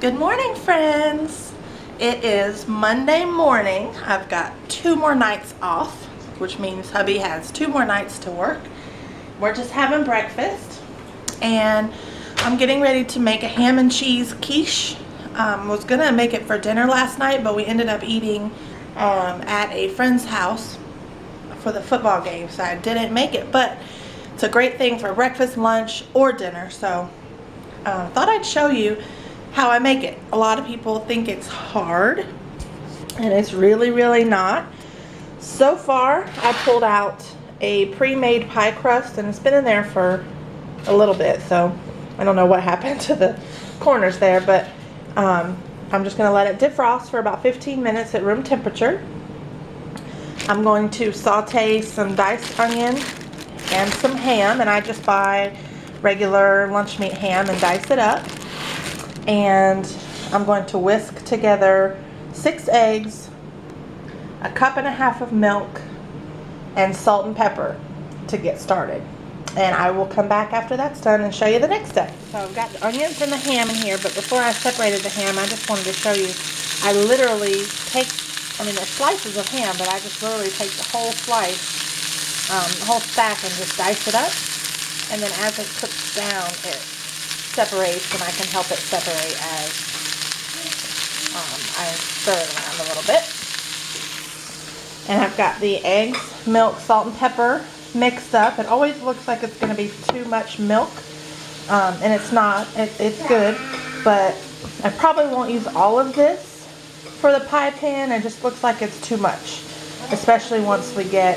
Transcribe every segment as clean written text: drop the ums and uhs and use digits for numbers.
Good morning, friends. It is Monday morning. I've got 2 more nights off, which means hubby has 2 more nights to work. We're just having breakfast, and I'm getting ready to make a ham and cheese quiche. Was gonna make it for dinner last night, but we ended up eating at a friend's house for the football game, so I didn't make it, but it's a great thing for breakfast, lunch, or dinner. So thought I'd show you how I make it. A lot of people think it's hard, and it's really not. So far, I pulled out a pre-made pie crust, and it's been in there for a little bit, so I don't know what happened to the corners there, but I'm just gonna let it defrost for about 15 minutes at room temperature. I'm going to saute some diced onion and some ham, and I just buy regular lunch meat ham and dice it up. And I'm going to whisk together 6 eggs, a 1.5 cups of milk, and salt and pepper to get started. And I will come back after that's done and show you the next step. So I've got the onions and the ham in here, but before I separated the ham, I just wanted to show you, I literally take, they're slices of ham, but I just literally take the whole slice, the whole stack, and just dice it up. And then as it cooks down, it separates, and I can help it separate as I stir it around a little bit. And I've got the eggs, milk, salt, and pepper mixed up. It always looks like it's going to be too much milk, and it's not. It's good, but I probably won't use all of this for the pie pan. It just looks like it's too much, especially once we get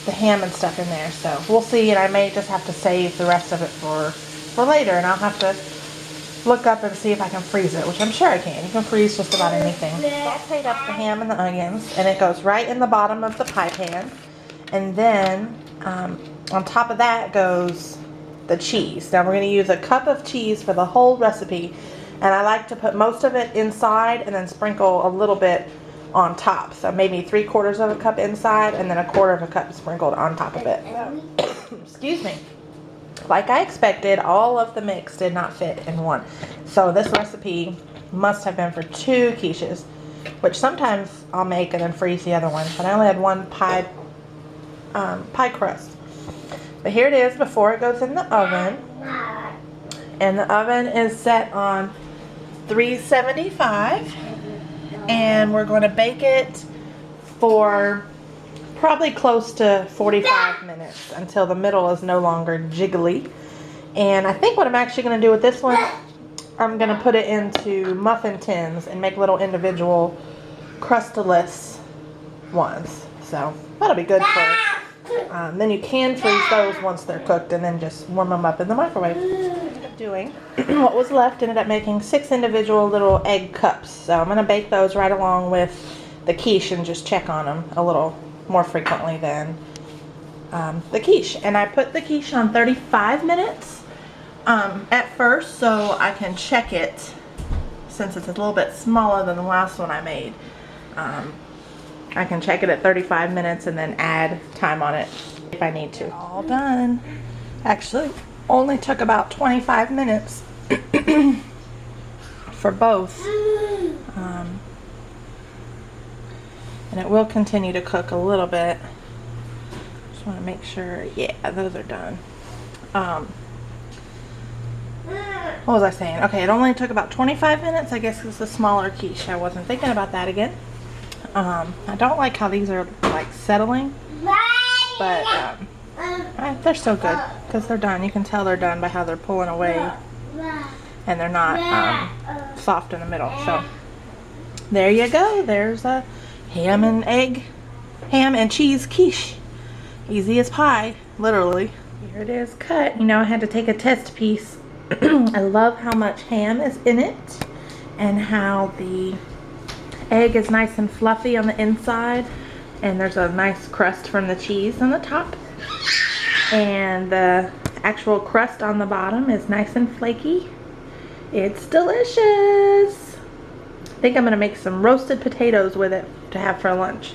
the ham and stuff in there. So we'll see, and I may just have to save the rest of it for later, and I'll have to look up and see if I can freeze it, which I'm sure I can. You can freeze just about anything. Sauteed up the ham and the onions, and it goes right in the bottom of the pie pan. And then on top of that goes the cheese. Now we're going to use a cup of cheese for the whole recipe, and I like to put most of it inside and then sprinkle a little bit on top. So maybe 3/4 cup inside and then 1/4 cup sprinkled on top of it. Excuse me. Like I expected, all of the mix did not fit in one. So this recipe must have been for 2 quiches, which sometimes I'll make and then freeze the other one. But I only had 1 pie crust. But here it is before it goes in the oven. And the oven is set on 375. And we're going to bake it for probably close to 45 minutes until the middle is no longer jiggly. And I think what I'm actually going to do with this one, I'm going to put it into muffin tins and make little individual crustless ones. So that'll be good for, then you can freeze those once they're cooked and then just warm them up in the microwave. Doing what was left, ended up making 6 individual little egg cups. So I'm going to bake those right along with the quiche and just check on them a little more frequently than the quiche. And I put the quiche on 35 minutes at first, so I can check it since it's a little bit smaller than the last one I made. I can check it at 35 minutes and then add time on it if I need to. All done. Actually only took about 25 minutes for both. And it will continue to cook a little bit. Just want to make sure, yeah, those are done. What was I saying? Okay, it only took about 25 minutes. I guess it's a smaller quiche. I wasn't thinking about that again. I don't like how these are like settling, but they're still good because they're done. You can tell they're done by how they're pulling away, and they're not soft in the middle. So there you go. There's a ham and cheese quiche. Easy as pie, literally. Here it is cut. You know, I had to take a test piece. I love how much ham is in it and how the egg is nice and fluffy on the inside, and there's a nice crust from the cheese on the top, and the actual crust on the bottom is nice and flaky. It's delicious. I think I'm gonna make some roasted potatoes with it to have for lunch.